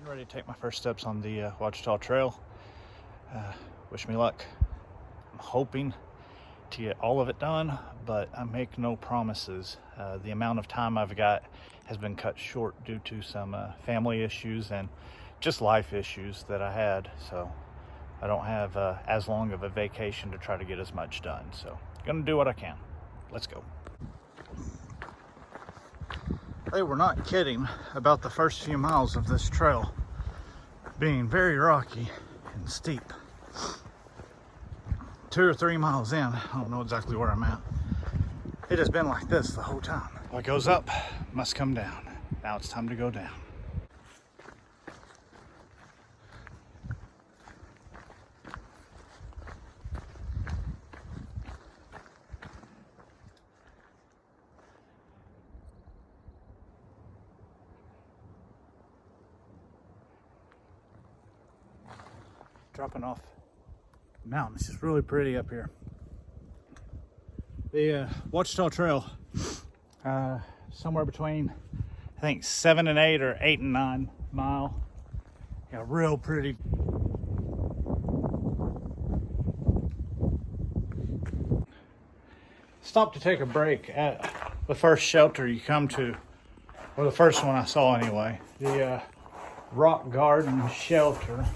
Getting ready to take my first steps on the Watchtower trail. Wish me luck. I'm hoping to get all of it done, but I make no promises. The amount of time I've got has been cut short due to some family issues and just life issues that I had, so I don't have as long of a vacation to try to get as much done. So gonna do what I can. Let's go. They were not kidding about the first few miles of this trail being very rocky and steep. 2 or 3 miles in, I don't know exactly where I'm at, it has been like this the whole time. What goes up must come down. Now it's time to go down. Dropping off the mountain. It's just really pretty up here. The Watchtower Trail, somewhere between I think 7 and 8 or 8 and 9 mile. Got real pretty. Stop to take a break at the first shelter you come to, or the first one I saw anyway. The Rock Garden Shelter.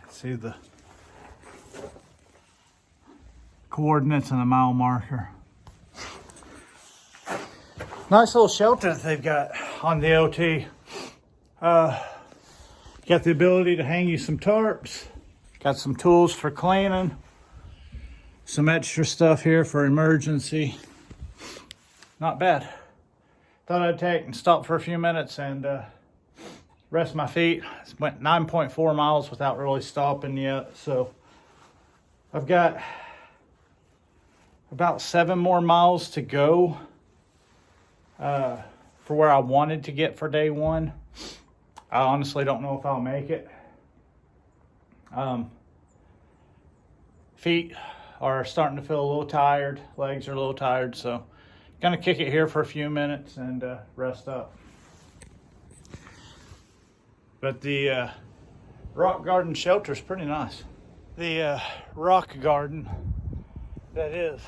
See the coordinates and the mile marker. Nice little shelter that they've got on the OT. Got the ability to hang you some tarps. Got some tools for cleaning. Some extra stuff here for emergency. Not bad. Thought I'd take and stop for a few minutes and rest my feet. Went 9.4 miles without really stopping yet. So I've got about 7 more miles to go for where I wanted to get for day one. I honestly don't know if I'll make it. Feet are starting to feel a little tired. Legs are a little tired. So gonna kick it here for a few minutes and rest up. But the Rock Garden Shelter is pretty nice. The Rock Garden, that is,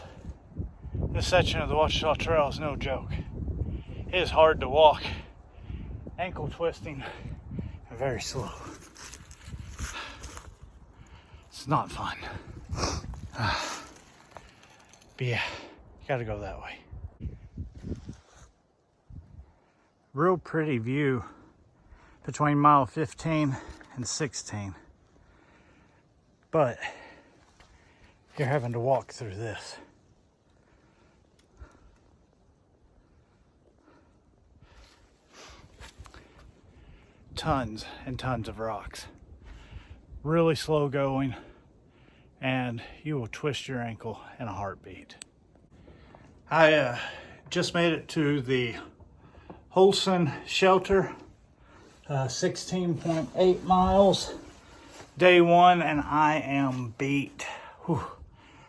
this section of the Watchtower Trail is no joke. It is hard to walk, ankle twisting, and very slow. It's not fun. But yeah, gotta go that way. Real pretty view between mile 15 and 16. But you're having to walk through this. Tons and tons of rocks. Really slow going, and you will twist your ankle in a heartbeat. I just made it to the Holson Shelter. 16.8 miles, day one, and I am beat. Whew.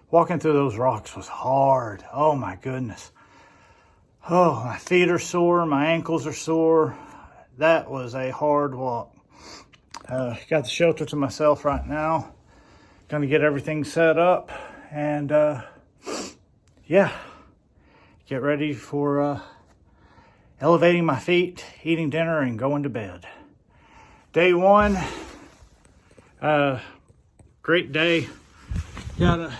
Walking through those rocks was hard. Oh my goodness. Oh, my feet are sore, my ankles are sore. That was a hard walk. Got the shelter to myself right now. Gonna get everything set up and yeah, get ready for elevating my feet, eating dinner, and going to bed. Day one, great day. Got a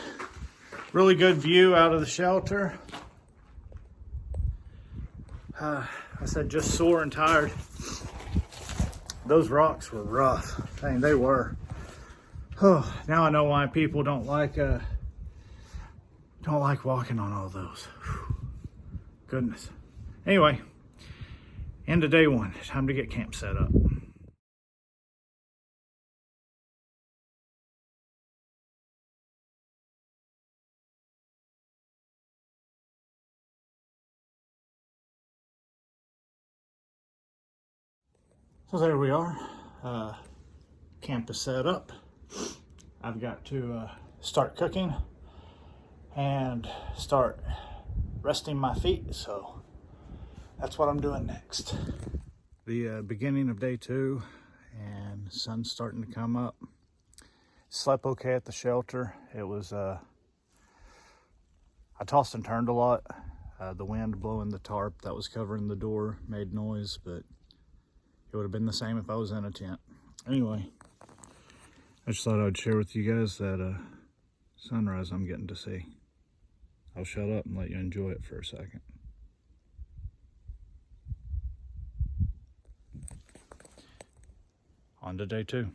really good view out of the shelter. I said just sore and tired. Those rocks were rough. Dang, they were. Oh, now I know why people don't like walking on all those. Whew. Goodness. Anyway. End of day one. Time to get camp set up. So there we are. Camp is set up. I've got to start cooking and start resting my feet. So that's what I'm doing next. the beginning of day 2, and the sun's starting to come up. Slept okay at the shelter. It was, I tossed and turned a lot. The wind blowing the tarp that was covering the door made noise, but it would have been the same if I was in a tent. Anyway, I just thought I'd share with you guys that sunrise I'm getting to see. I'll shut up and let you enjoy it for a second. On to day 2.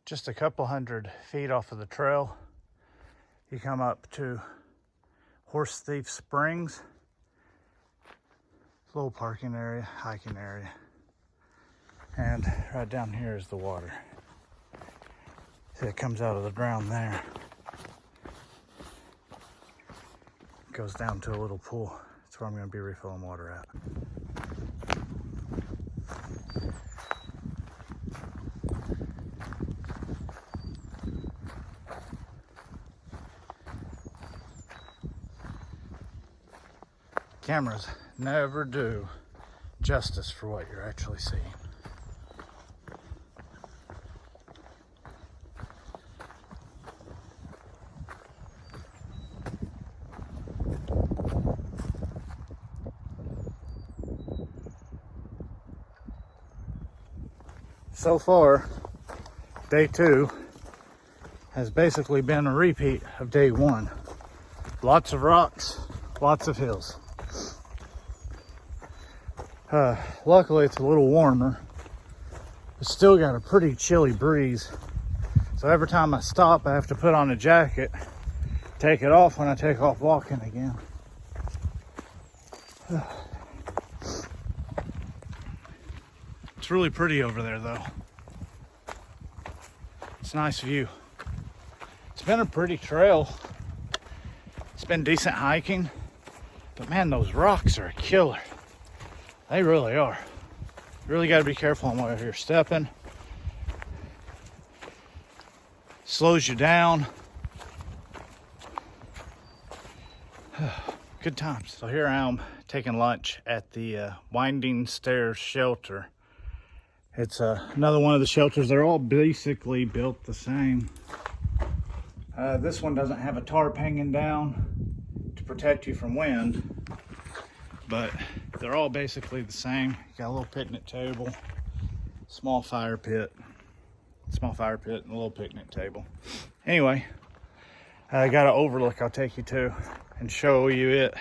Just a couple hundred feet off of the trail, you come up to Horse Thief Springs. Little parking area, hiking area. And right down here is the water. See, it comes out of the ground there. Goes down to a little pool. That's where I'm going to be refilling water at. Cameras never do justice for what you're actually seeing. So far, day 2 has basically been a repeat of day 1. Lots of rocks, lots of hills. Luckily it's a little warmer. It's still got a pretty chilly breeze. So every time I stop, I have to put on a jacket, take it off when I take off walking again. It's really pretty over there though. It's a nice view. It's been a pretty trail. It's been decent hiking, but man, those rocks are a killer. They really are. You really got to be careful on where you're stepping. Slows you down. Good times. So here I am taking lunch at the Winding Stairs shelter. It's another one of the shelters. They're all basically built the same. This one doesn't have a tarp hanging down to protect you from wind, but they're all basically the same. You got a little picnic table, small fire pit and a little picnic table. Anyway, I got an overlook I'll take you to and show you it.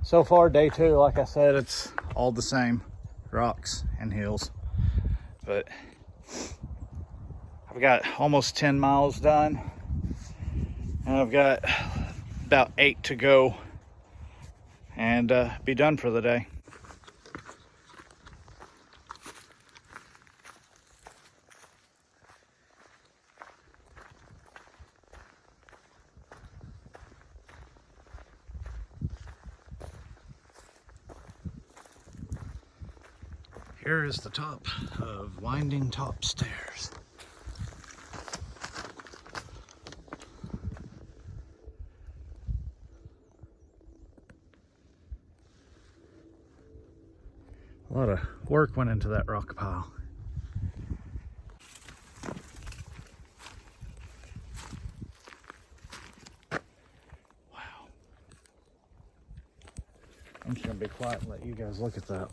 So far, day 2, like I said, it's all the same, rocks and hills. But I've got almost 10 miles done, and I've got about 8 to go, and be done for the day. Here is the top of Winding Top Stairs. A lot of work went into that rock pile. Wow. I'm just gonna be quiet and let you guys look at that.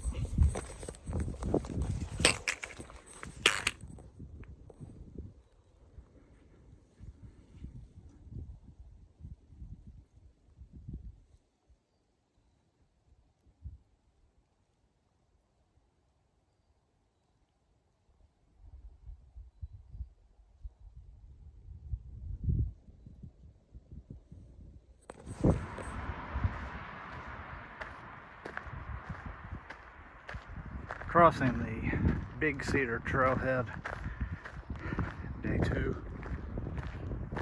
crossing the Big Cedar Trailhead, day 2.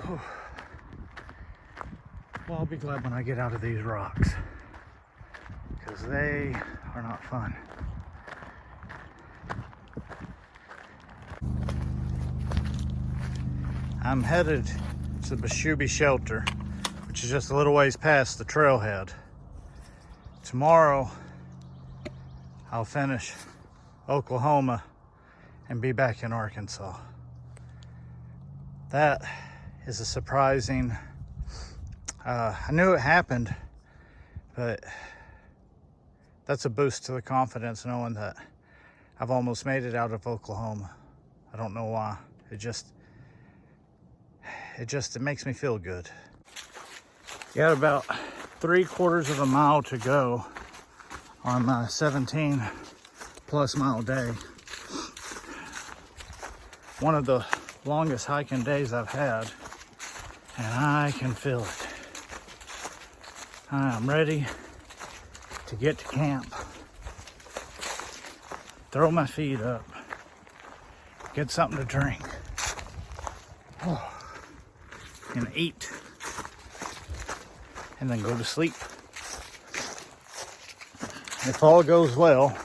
Whew. Well, I'll be glad when I get out of these rocks, because they are not fun. I'm headed to the Bashubi Shelter, which is just a little ways past the trailhead. Tomorrow, I'll finish Oklahoma and be back in Arkansas. That is a surprising, I knew it happened, but that's a boost to the confidence knowing that I've almost made it out of Oklahoma. I don't know why. It makes me feel good. Got about 3/4 of a mile to go on my 17+ mile day. One of the longest hiking days I've had, and I can feel it. I'm ready to get to camp, throw my feet up, get something to drink, and eat, and then go to sleep. If all goes well,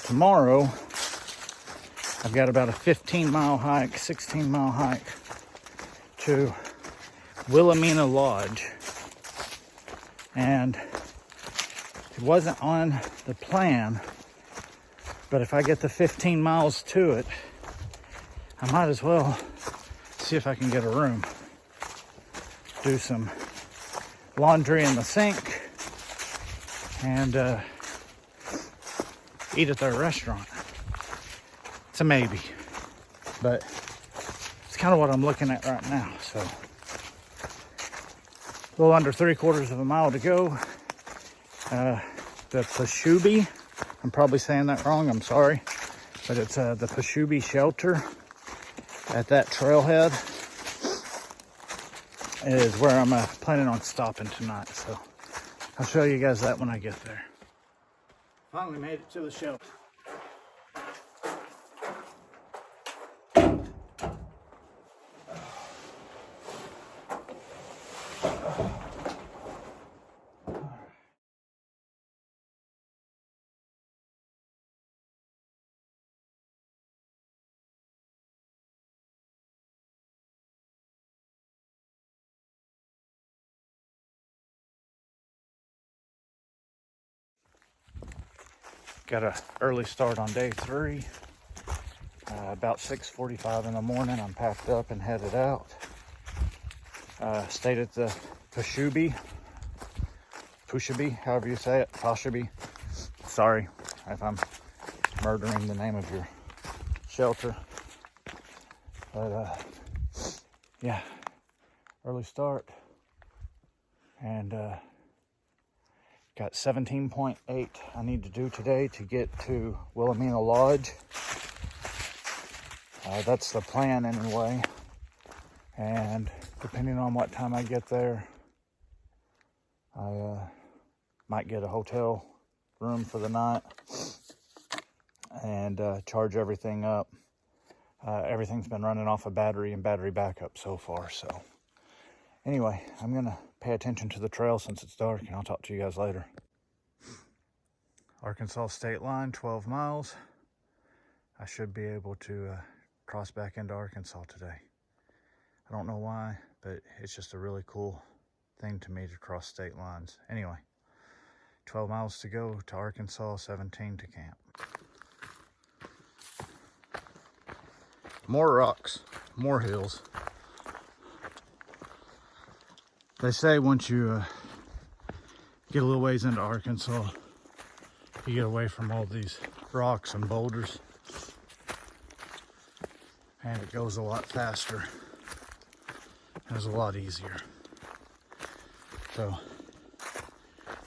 tomorrow I've got about a 15-mile hike, 16-mile hike to Wilhelmina Lodge. And it wasn't on the plan, but if I get the 15 miles to it, I might as well see if I can get a room. Do some laundry in the sink and eat at their restaurant. It's a maybe, but it's kind of what I'm looking at right now. So a little under 3/4 of a mile to go. The Bashubi, I'm probably saying that wrong, I'm sorry, but it's the Bashubi Shelter at that trailhead is where I'm planning on stopping tonight. So I'll show you guys that when I get there. Finally made it to the shelter. Got an early start on day 3. About 6:45 in the morning, I'm packed up and headed out. Stayed at the Bashubi, however you say it, Bashubi. Sorry if I'm murdering the name of your shelter. But yeah, early start. And got 17.8 I need to do today to get to Wilhelmina Lodge. That's the plan anyway. And depending on what time I get there, I might get a hotel room for the night and charge everything up. Everything's been running off a battery and battery backup so far. So anyway, I'm gonna pay attention to the trail since it's dark, and I'll talk to you guys later. Arkansas state line, 12 miles. I should be able to cross back into Arkansas today. I don't know why, but it's just a really cool thing to me to cross state lines. Anyway, 12 miles to go to Arkansas, 17 to camp. More rocks, more hills. They say once you get a little ways into Arkansas, you get away from all these rocks and boulders, and it goes a lot faster and it's a lot easier. So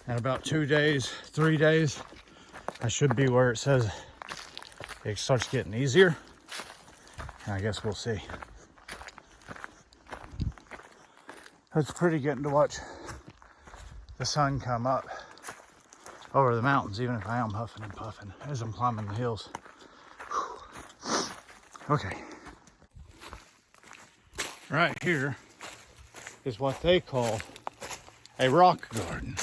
in about 2 days, 3 days, I should be where it says it starts getting easier, and I guess we'll see. It's pretty getting to watch the sun come up over the mountains, even if I am huffing and puffing as I'm climbing the hills. Whew. Okay. Right here is what they call a rock garden.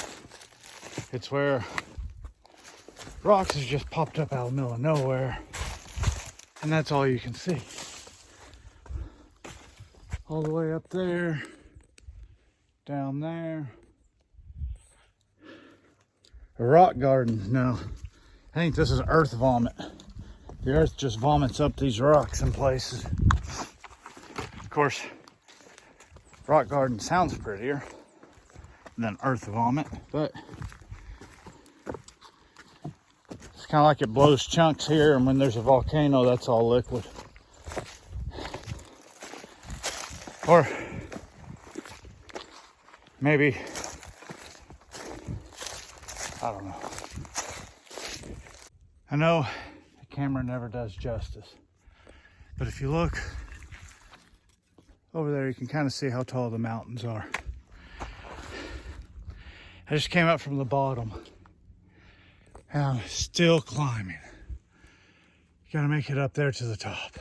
It's where rocks has just popped up out of the middle of nowhere, and that's all you can see. All the way up there, down there. A rock garden. No, I think this is earth vomit. The earth just vomits up these rocks in places. Of course, rock garden sounds prettier than earth vomit, but it's kind of like it blows chunks here, and when there's a volcano, that's all liquid. Or maybe, I don't know. I know the camera never does justice, but if you look over there, you can kind of see how tall the mountains are. I just came up from the bottom, and I'm still climbing. You gotta make it up there to the top.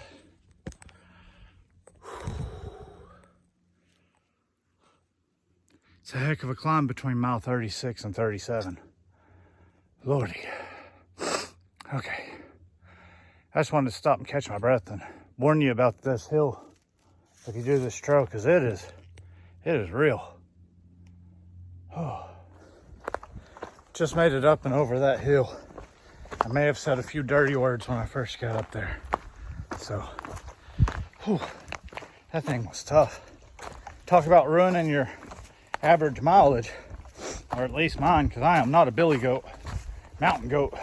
It's a heck of a climb between mile 36 and 37. Lordy. Okay. I just wanted to stop and catch my breath and warn you about this hill if you do this trail, because it is real. Oh. Just made it up and over that hill. I may have said a few dirty words when I first got up there. So, whew, that thing was tough. Talk about ruining your average mileage, or at least mine, because I am not a billy goat, mountain goat.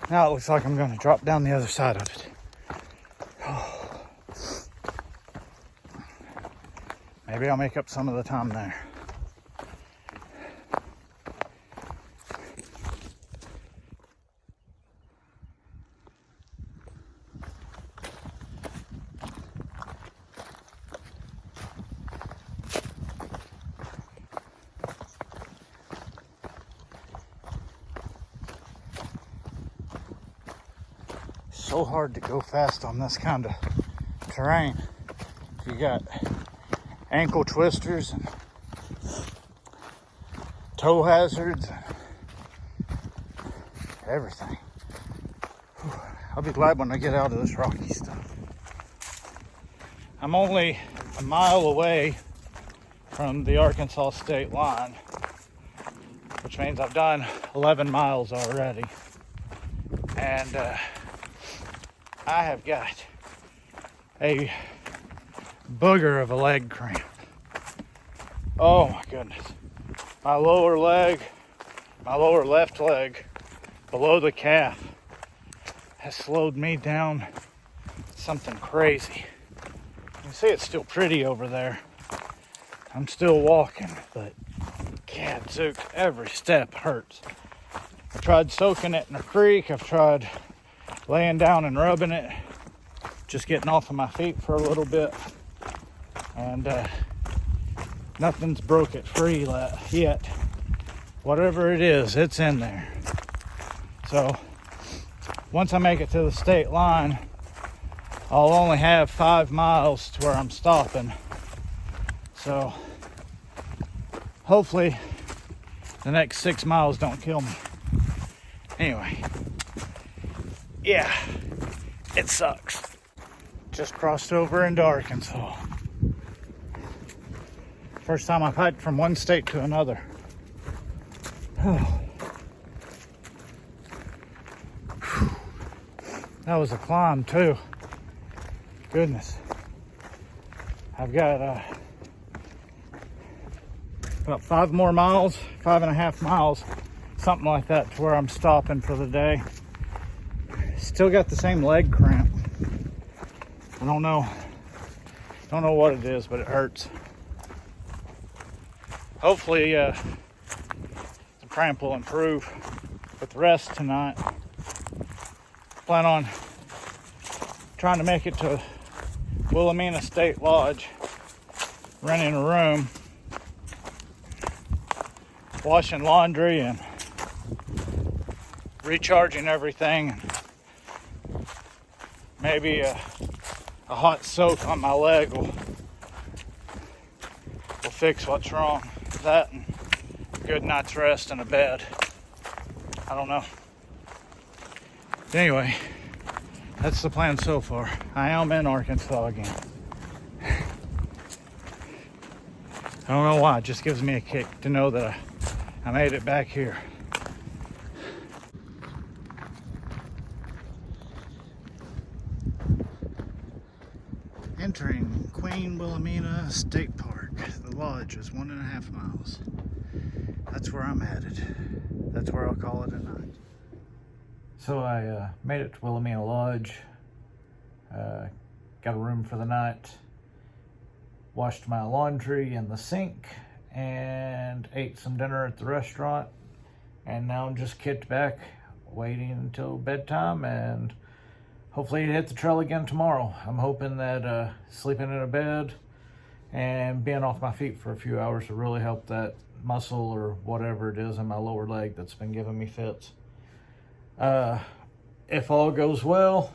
Now it looks like I'm going to drop down the other side of it. Maybe I'll make up some of the time there. So hard to go fast on this kind of terrain. You got ankle twisters and toe hazards and everything. Whew. I'll be glad when I get out of this rocky stuff. I'm only a mile away from the Arkansas state line, which means I've done 11 miles already. And I have got a booger of a leg cramp. Oh my goodness. My lower leg, my lower left leg, below the calf, has slowed me down something crazy. You can see it's still pretty over there. I'm still walking, but gadzooks, every step hurts. I tried soaking it in a creek. I've tried laying down and rubbing it, just getting off of my feet for a little bit, and nothing's broke it free yet. Whatever it is, it's in there. So once I make it to the state line, I'll only have 5 miles to where I'm stopping. So hopefully the next 6 miles don't kill me. Anyway, yeah, it sucks. Just crossed over into Arkansas. First time I've hiked from one state to another. That was a climb too. Goodness. I've got about 5 more miles, 5.5 miles, something like that, to where I'm stopping for the day. Still got the same leg cramp. I don't know what it is, but it hurts. Hopefully the cramp will improve with rest tonight. Plan on trying to make it to Wilhelmina State Lodge, renting a room, washing laundry and recharging everything, and maybe a hot soak on my leg will fix what's wrong. That and a good night's rest in a bed. I don't know. Anyway, that's the plan so far. I am in Arkansas again. I don't know why, it just gives me a kick to know that I made it back here. Entering Queen Wilhelmina State Park. The lodge is 1.5 miles. That's where I'm headed. That's where I'll call it a night. So I made it to Wilhelmina Lodge. Got a room for the night. Washed my laundry in the sink and ate some dinner at the restaurant. And now I'm just kicked back, waiting until bedtime and hopefully hit the trail again tomorrow. I'm hoping that sleeping in a bed and being off my feet for a few hours will really help that muscle or whatever it is in my lower leg that's been giving me fits. If all goes well,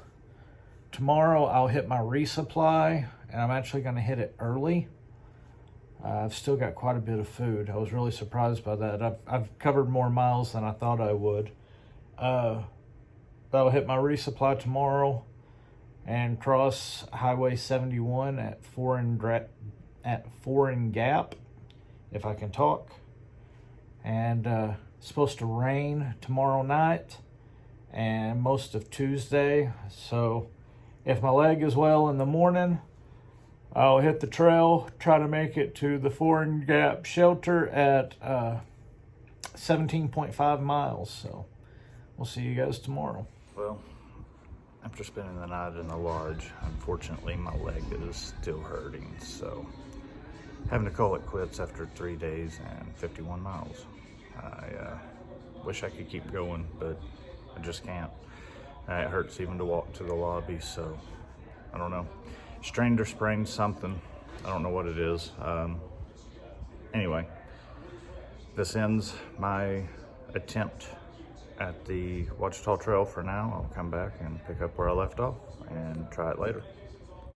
tomorrow I'll hit my resupply, and I'm actually going to hit it early. I've still got quite a bit of food. I was really surprised by that. I've covered more miles than I thought I would. But I'll hit my resupply tomorrow and cross Highway 71 at Foreign Gap, if I can talk. And it's supposed to rain tomorrow night and most of Tuesday. So if my leg is well in the morning, I'll hit the trail, try to make it to the Foreign Gap shelter at 17.5 miles. So we'll see you guys tomorrow. Well, after spending the night in the lodge, unfortunately my leg is still hurting, so having to call it quits after 3 days and 51 miles. I wish I could keep going, but I just can't. It hurts even to walk to the lobby, so I don't know. Strained or sprained something. I don't know what it is. Anyway, this ends my attempt at the Watchtower Trail for now. I'll come back and pick up where I left off and try it later.